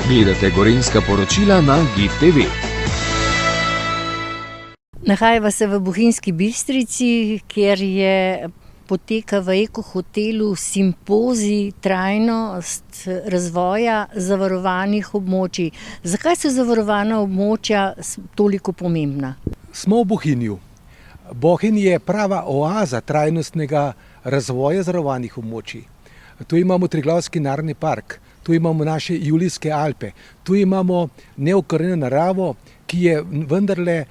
Gledate Gorenjska poročila na GIF TV. Nahajava se v Bohinjski Bistrici, kjer poteka v Eko hotelu simpozij trajnost razvoja zavarovanih območij. Zakaj so zavarovana območja toliko pomembna? Smo v Bohinju. Bohinj je prava oaza trajnostnega razvoja zavarovanih območij. Tu imamo Triglavski narodni park, tu imamo naše Julijske Alpe, tu imamo neokrnjeno naravo, ki je vendarle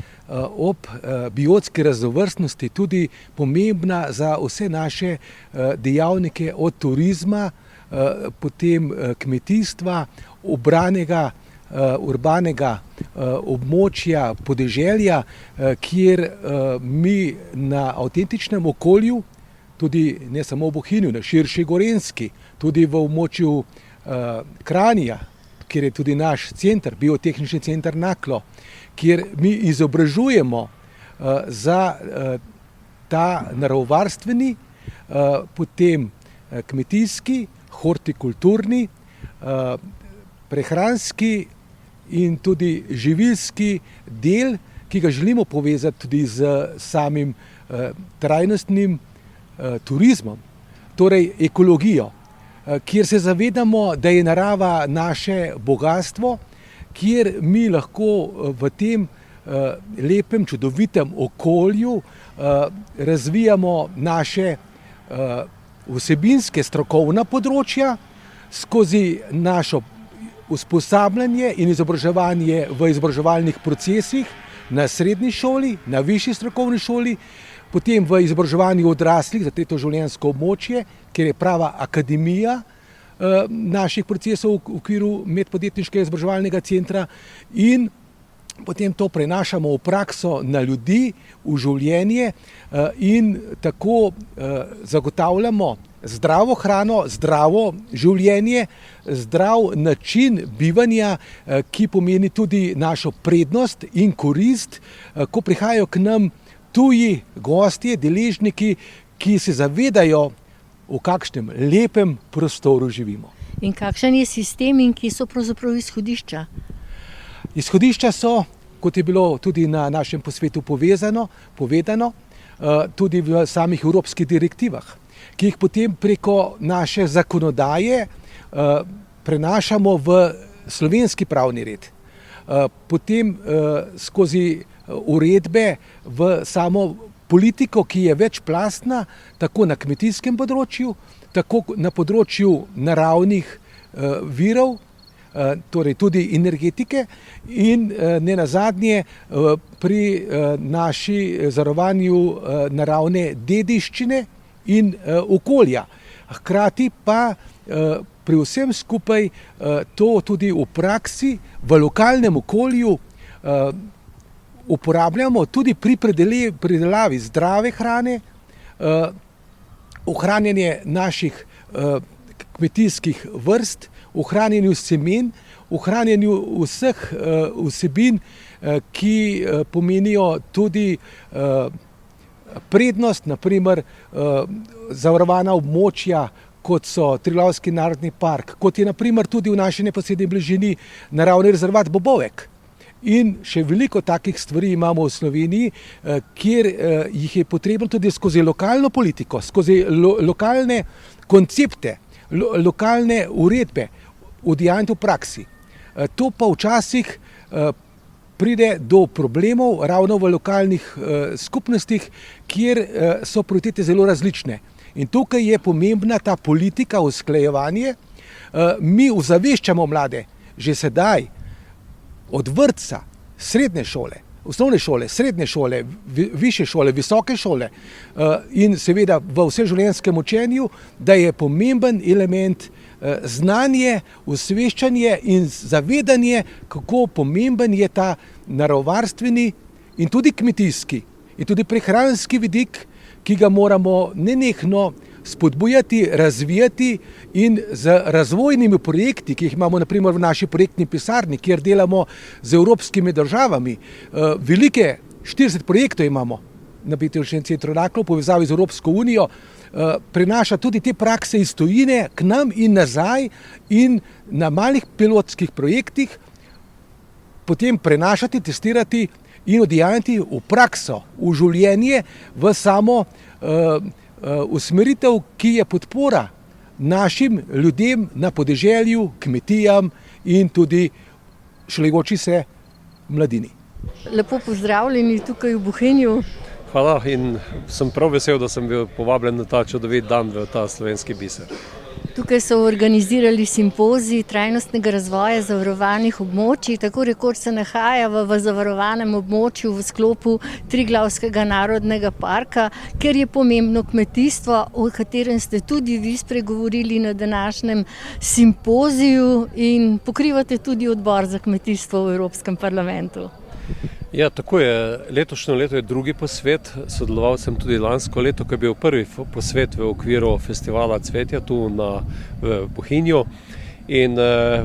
ob biotski raznovrstnosti tudi pomembna za vse naše dejavnike od turizma, potem kmetijstva, obranega, urbanega območja, podeželja, kjer mi na avtentičnem okolju, tudi ne samo v Bohinju, na širši Gorenjski, tudi v območju Kranja, kjer je tudi naš center, biotehnični center Naklo, kjer mi izobražujemo za ta naravovarstveni, potem kmetijski, hortikulturni, prehranski in tudi živilski del, ki ga želimo povezati tudi z samim trajnostnim turizmom, torej ekologijo, kjer se zavedamo, da je narava naše bogastvo, kjer mi lahko v tem lepem, čudovitem okolju razvijamo naše vsebinske strokovna področja skozi našo usposabljanje in izobraževanje v izobraževalnih procesih na srednji šoli, na višji strokovni šoli, potem v izobraževanju odraslih za tretjo življenjsko območje, kjer je prava akademija naših procesov v okviru medpodjetniškega izobraževalnega centra in potem to prenašamo v prakso na ljudi, v življenje in tako zagotavljamo zdravo hrano, zdravo življenje, zdrav način bivanja, ki pomeni tudi našo prednost in korist, ko prihajajo k nam tuji gostje, deležniki, ki se zavedajo, v kakšnem lepem prostoru živimo. In kakšen je sistem in kje so pravzaprav izhodišča? Izhodišča so, kot je bilo tudi na našem posvetu povedano, tudi v samih evropskih direktivah, ki jih potem preko naše zakonodaje prenašamo v slovenski pravni red. Potem skozi uredbe v samo politiko, ki je večplastna, tako na kmetijskem področju, tako na področju naravnih virov, torej tudi energetike in nenazadnje pri naši zarovanju naravne dediščine in okolja. Hkrati pa pri vsem skupaj to tudi v praksi, v lokalnem okolju uporabljamo tudi pri pridelavi zdrave hrane, ohranjanje naših kmetijskih vrst, ohranjanju semen, ohranjanju vseh vsebin, ki pomenijo tudi prednost, naprimer zavarovana območja, kot so Triglavski narodni park, kot je naprimer tudi v naši neposredni bližini naravni rezervat Bobovek. In še veliko takih stvari imamo v Sloveniji, kjer jih je potrebno tudi skozi lokalno politiko, skozi lokalne koncepte, lokalne uredbe udejanjiti v praksi. To pa včasih pride do problemov ravno v lokalnih skupnostih, kjer so prioritete zelo različne. In tukaj je pomembna ta politika, usklajevanje. Mi ozaveščamo mlade že sedaj, od vrtca, srednje šole, osnovne šole, srednje šole, višje šole, visoke šole in seveda v vseživljenjskem učenju, da je pomemben element znanje, osveščanje in zavedanje, kako pomemben je ta naravovarstveni in tudi kmetijski in tudi prehranski vidik, ki ga moramo nenehno spodbujati, razvijati in z razvojnimi projekti, ki jih imamo naprimer v naši projektni pisarni, kjer delamo z evropskimi državami. Velike 40 projektov imamo na biotehničnem centru Naklo v povezavi z Evropsko unijo, prenaša tudi te prakse iz tujine k nam in nazaj in na malih pilotskih projektih potem prenašati, testirati in udejanjati v prakso, v življenje, v samo usmeritev, ki je podpora našim ljudem na podeželju, kmetijam in tudi šlegoči se mladini. Lepo pozdravljeni tukaj v Bohinju. Hvala in sem prav vesel, da sem bil povabljen na ta čudovit dan v ta slovenski biser. Tukaj so organizirali simpozij trajnostnega razvoja zavarovanih območij, tako rekoč se nahaja v zavarovanem območju v sklopu Triglavskega narodnega parka, ker je pomembno kmetijstvo, o katerem ste tudi vi spregovorili na današnjem simpoziju in pokrivate tudi odbor za kmetijstvo v Evropskem parlamentu. Ja, tako je. Letošnje leto je drugi posvet. Sodeloval sem tudi lansko leto, ko je bil prvi posvet v okviru festivala Cvetja tu v Bohinju. In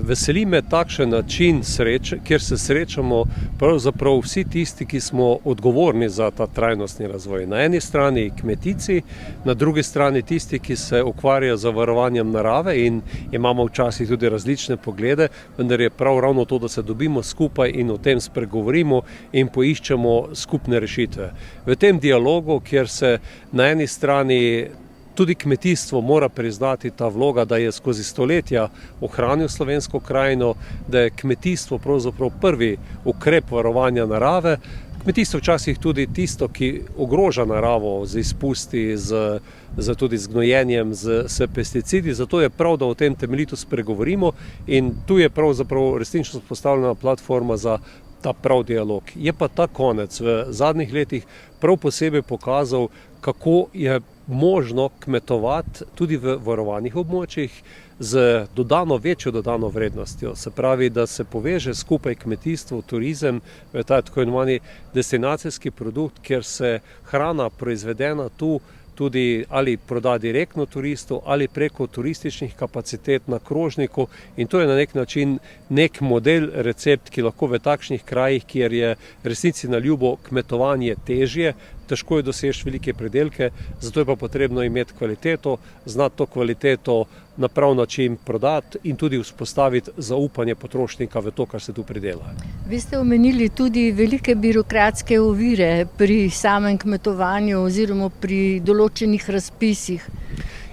veseli me takšen način sreče, kjer se srečamo pravzaprav vsi tisti, ki smo odgovorni za ta trajnostni razvoj. Na eni strani kmetici, na drugi strani tisti, ki se ukvarjajo z zavarovanjem narave in imamo včasih tudi različne poglede, vendar je ravno to, da se dobimo skupaj in o tem spregovorimo in poiščemo skupne rešitve. V tem dialogu, kjer se na eni strani tudi kmetijstvo mora priznati ta vloga, da je skozi stoletja ohranil slovensko krajino, da je kmetijstvo pravzaprav prvi ukrep varovanja narave. Kmetijstvo včasih tudi tisto, ki ogroža naravo z izpusti, tudi z gnojenjem, s pesticidi. Zato je prav, da o tem temeljito spregovorimo in tu je pravzaprav resnično postavljena platforma za ta prav dialog. Je pa ta konec v zadnjih letih prav posebej pokazal, kako je možno kmetovati tudi v varovanih območjih z večjo dodano vrednostjo. Se pravi, da se poveže skupaj kmetijstvo, turizem, ta tako imenovani destinacijski produkt, kjer se hrana proizvedena tu tudi ali proda direktno turistu ali preko turističnih kapacitet na krožniku in to je na nek način nek model, recept, ki lahko v takšnih krajih, kjer je resnici na ljubo kmetovanje težje, težko je doseči velike pridelke, zato je pa potrebno imeti kvaliteto, znati to kvaliteto na prav način prodati in tudi vzpostaviti zaupanje potrošnika v to, kar se tu pridela. Vi ste omenili tudi velike birokratske ovire pri samem kmetovanju oziroma pri določenih razpisih.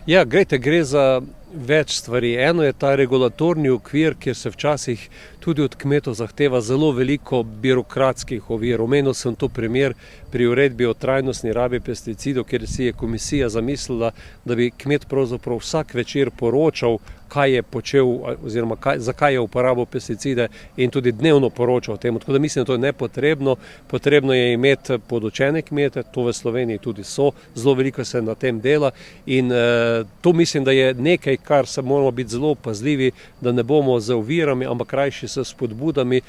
Ja, gre za več stvari. Eno je ta regulatorni okvir, kjer se včasih tudi od kmetov zahteva zelo veliko birokratskih ovir. Omenil sem to primer pri uredbi o trajnostni rabi pesticidov, kjer si je komisija zamislila, da bi kmet pravzaprav vsak večer poročal, kaj je počel oziroma zakaj je uporabil pesticide in tudi dnevno poročal o tem. Tako da mislim, da to je nepotrebno. Potrebno je imeti podučene kmete, to v Sloveniji tudi so, zelo veliko se na tem dela in to mislim, da je nekaj, kar se moramo biti zelo pazljivi, da ne bomo z ovirami, ampak rajši s spodbudami,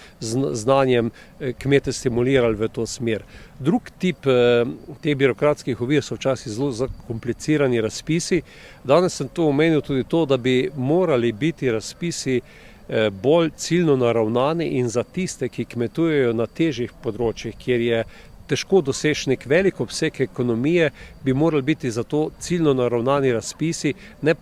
znanjem kmete stimulirali v to smer. Drug tip teh birokratskih ovir so včasih zelo zakomplicirani razpisi. Danes sem to omenil tudi to, da bi morali biti razpisi bolj ciljno naravnani in za tiste, ki kmetujejo na težjih področjih, kjer je težko doseči nek velik obseg ekonomije, bi morali biti za to ciljno naravnani razpisi, ne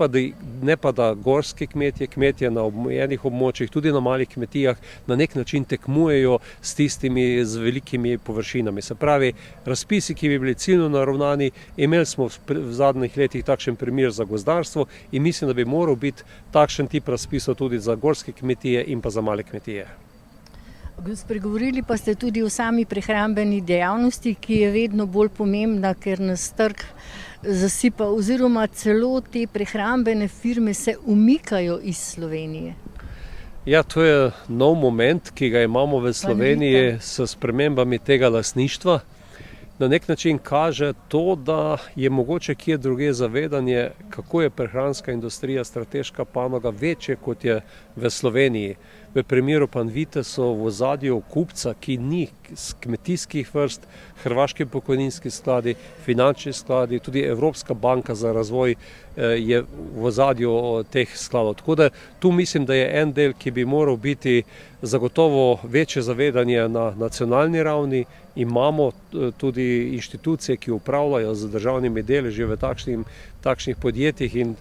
pa da gorski kmetje na omejenih območjih, tudi na malih kmetijah, na nek način tekmujejo s tistimi z velikimi površinami. Se pravi, razpisi, ki bi bili ciljno naravnani, imeli smo v zadnjih letih takšen primer za gozdarstvo in mislim, da bi moral biti takšen tip razpisov tudi za gorske kmetije in pa za male kmetije. Spregovorili pa ste tudi o sami prehrambeni dejavnosti, ki je vedno bolj pomembna, ker nas trg zasipa oziroma celo te prehrambene firme se umikajo iz Slovenije. Ja, to je nov moment, ki ga imamo v Sloveniji s spremembami tega lastništva. Na nek način kaže to, da je mogoče kje drugje zavedanje, kako je prehranska industrija strateška panoga večje, kot je v Sloveniji. v primeru Panvite so v ozadju kupca, ki ni z kmetijskih vrst, hrvaški pokojninski skladi, finančni skladi, tudi Evropska banka za razvoj je v ozadju teh skladov. Tako da tu mislim, da je en del, ki bi moral biti zagotovo večje zavedanje na nacionalni ravni. Imamo tudi inštitucije, ki upravljajo z državnimi deleži v takšnih podjetjih in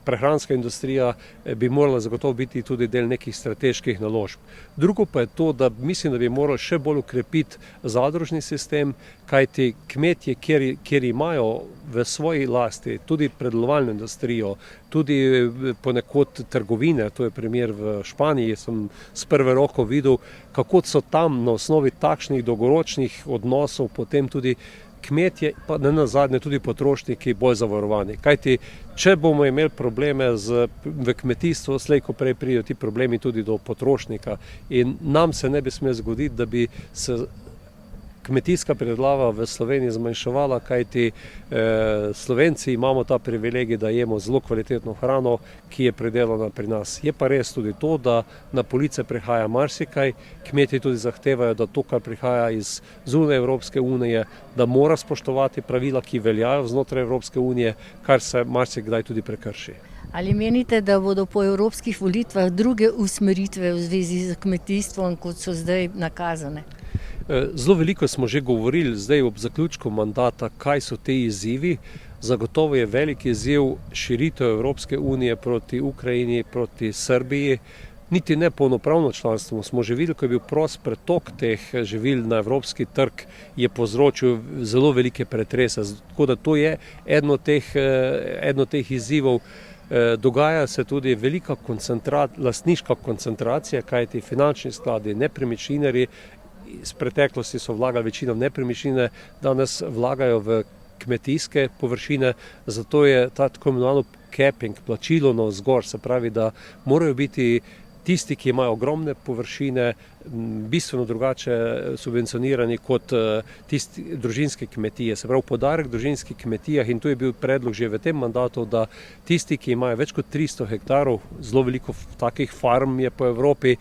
prehranska industrija bi morala zagotovo biti tudi del nekih strateških naložb. Drugo pa je to, da mislim, da bi morali še bolj ukrepiti zadružni sistem, kajti kmetje, kjer imajo v svoji lasti tudi predelovalno industrijo, tudi ponekod trgovine, to je primer v Španiji, sem s prve roko videl, kako so tam na osnovi takšnih dolgoročnih odnosov potem tudi kmetje, pa ne nazadnje tudi potrošniki bolj zavarovani. Kajti, če bomo imeli probleme v kmetijstvu, slej ko prej pridejo ti problemi tudi do potrošnika in nam se ne bi smelo zgoditi, da bi se kmetijska predelava v Sloveniji zmanjševala, kajti Slovenci imamo ta privilegij, da jemo zelo kvalitetno hrano, ki je predelana pri nas. Je pa res tudi to, da na police prihaja marsikaj, kmetje tudi zahtevajo, da to, kar prihaja iz zunaj Evropske unije, da mora spoštovati pravila, ki veljajo znotraj Evropske unije, kar se marsikdaj tudi prekrši. Ali menite, da bodo po evropskih volitvah druge usmeritve v zvezi z kmetijstvom, kot so zdaj nakazane? Zelo veliko smo že govorili zdaj ob zaključku mandata, kaj so te izzivi. Zagotovo je velik izziv širitev Evropske unije proti Ukrajini, proti Srbiji. Niti ne polnopravno članstvo. Smo že videli, ko je bil prost pretok teh živil na evropski trg, je povzročil zelo velike pretrese. Tako da to je eno od teh izzivov. Dogaja se tudi velika lastniška koncentracija, kajti finančni skladi, nepremičninarji iz preteklosti so vlagali večino v nepremičnine, danes vlagajo v kmetijske površine, zato je ta tako imenovano capping, plačilo navzgor, se pravi, da morajo biti tisti, ki imajo ogromne površine, bistveno drugače subvencionirani kot tisti družinske kmetije. Se pravi, poudarek družinskih kmetijah, in tu je bil predlog že v tem mandatu, da tisti, ki imajo več kot 300 hektarov, zelo veliko takih farm je po Evropi,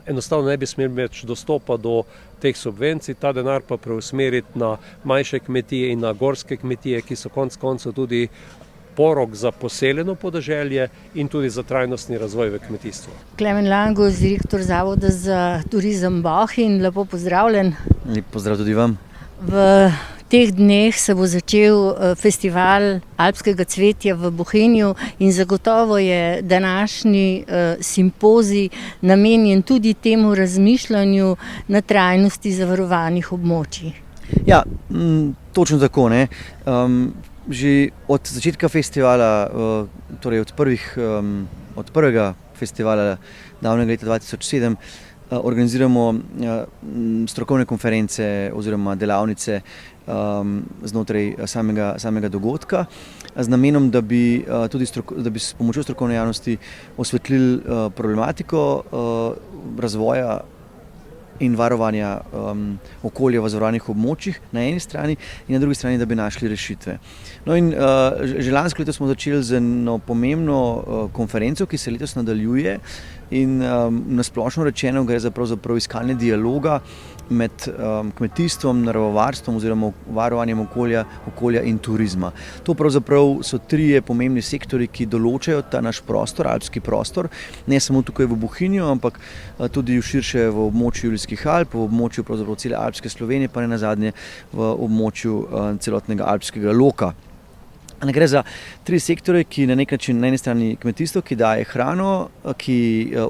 enostavno ne bi smeli več dostopa do teh subvencij, ta denar pa preusmeriti na manjše kmetije in na gorske kmetije, ki so konec koncev tudi porok za poseljeno podeželje in tudi za trajnostni razvoj v kmetijstvu. Klemen Langus, direktor Zavoda za turizem Bohinj, lepo pozdravljen. Lep pozdrav tudi vam. V teh dneh se bo začel festival alpskega cvetja v Bohinju in zagotovo je današnji simpozij namenjen tudi temu razmišljanju na trajnosti zavarovanih območij. Ja, točno tako, ne. Že od začetka festivala, torej od prvega festivala davnega leta 2007, organiziramo strokovne konference oziroma delavnice znotraj samega dogodka z namenom, da bi s pomočjo strokovne javnosti osvetlili problematiko razvoja in varovanja okolja v zavarovanih območjih na eni strani in na drugi strani, da bi našli rešitve. No in že lansko leto smo začeli z eno pomembno konferenco, ki se letos nadaljuje in na splošno rečeno gre za pravzaprav iskanje dialoga med kmetijstvom, naravovarstvom oziroma varovanjem okolja in turizma. To pravzaprav so trije pomembni sektori, ki določajo ta naš prostor, alpski prostor, ne samo tukaj v Bohinju, ampak tudi širše v območju Julijskih Alp, v območju pravzaprav cele alpske Slovenije, pa ne nazadnje v območju celotnega alpskega loka. Gre za tri sektore, ki na nek način, na eni strani kmetijstvo, ki daje hrano, ki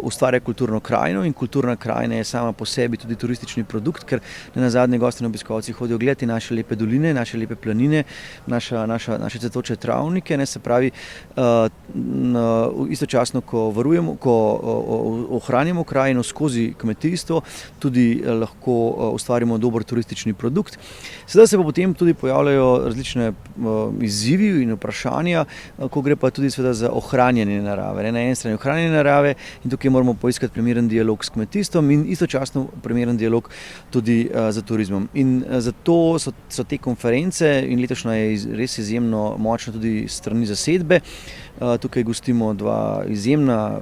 ustvarja kulturno krajino, in kulturna krajina je sama po sebi tudi turistični produkt, ker nenazadnje gosti in obiskovalci hodijo gledati naše lepe doline, naše lepe planine, naše cvetoče travnike, ne, se pravi, istočasno, ko ohranjamo krajino skozi kmetijstvo, tudi lahko ustvarimo dober turistični produkt. Sedaj se pa potem tudi pojavljajo različne izzivi izzivi in vprašanja, ko gre pa tudi seveda za ohranjanje narave. Na eni strani ohranjanje narave in tukaj moramo poiskati primeren dialog s kmetijstvom in istočasno primeren dialog tudi za turizmom. In zato so te konference in letošnja je res izjemno močna tudi strani zasedbe. Tukaj gostimo dva izjemna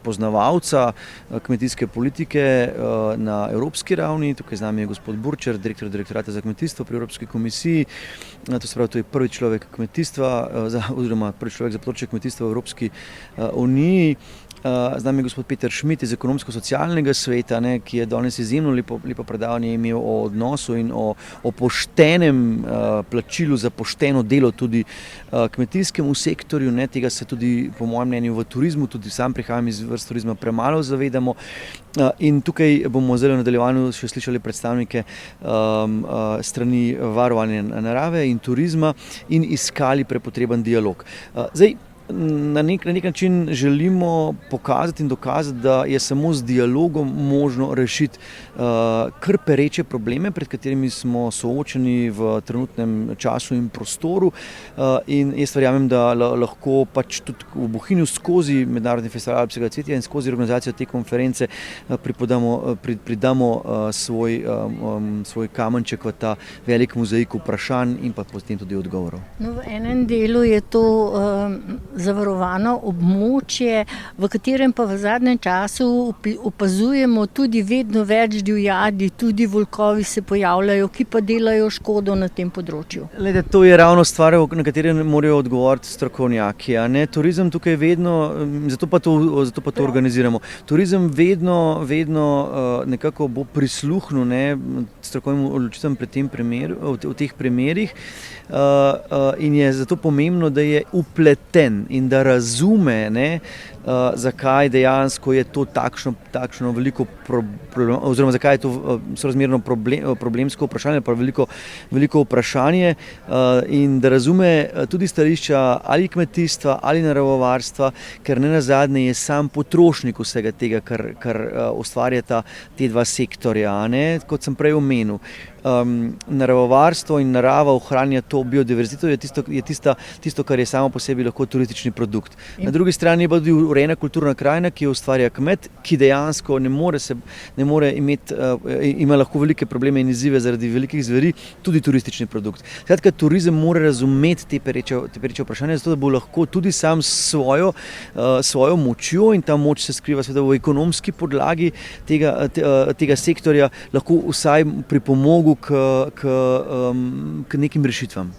poznavalca kmetijske politike na evropski ravni. Tukaj z nami je gospod Burčer, direktor direktorata za kmetijstvo pri Evropski komisiji. To se pravi, to je prvi človek kmetijstva oziroma prvi človek za področje kmetijstva v Evropski uniji. Z nami je gospod Peter Šmit iz Ekonomsko-socialnega sveta, ki je danes izjemno lepo predavanje imel o odnosu in o poštenem plačilu za pošteno delo tudi kmetijskemu sektorju. Tega se tudi, po mojem mnenju, v turizmu, tudi sam prihajam iz vrst turizma, premalo zavedamo. In tukaj bomo zdaj v nadaljevanju še slišali predstavnike strani varovanja narave in turizma in iskali prepotreben dialog. Na nek način želimo pokazati in dokazati, da je samo z dialogom možno rešiti kar pereče probleme, pred katerimi smo soočeni v trenutnem času in prostoru. In jaz verjamem, da lahko pač tudi v Bohinju skozi Mednarodni festival alpskega cvetja in skozi organizacijo te konference pridamo svoj kamenček v ta velik mozaik vprašanj in pa potem tudi odgovorov. No, v enem delu je to zavarovano območje, v katerem pa v zadnjem času opazujemo tudi vedno več divjadi, tudi volkovi se pojavljajo, ki pa delajo škodo na tem področju. To je ravno stvar, na katere morajo odgovoriti strokovnjaki. Turizem tukaj vedno, zato pa to organiziramo. Turizem vedno nekako bo prisluhnil strokovnim odločitvam v teh primerih in je zato pomembno, da je upleten in da razume, zakaj dejansko je to takšno veliko problem, oziroma zakaj je to sorazmerno problemsko vprašanje, pa veliko vprašanje in da razume tudi stališča ali kmetijstva ali naravovarstva, ker nenazadnje je sam potrošnik vsega tega, kar ustvarjata te dva sektorja, kot sem prej omenil. Naravovarstvo in narava ohranja to biodiverziteto, je tisto, kar je samo po sebi lahko turistični produkt. Na drugi strani je pa tudi urejena kulturna krajina, ki jo ustvarja kmet, ki dejansko ima lahko velike probleme in izzive zaradi velikih zveri, tudi turistični produkt. Skratka, turizem mora razumeti te pereče vprašanja, zato da bo lahko tudi sam s svojo močjo, in ta moč se skriva seveda v ekonomski podlagi tega sektorja, lahko vsaj pripomogel k nekim rešitvam.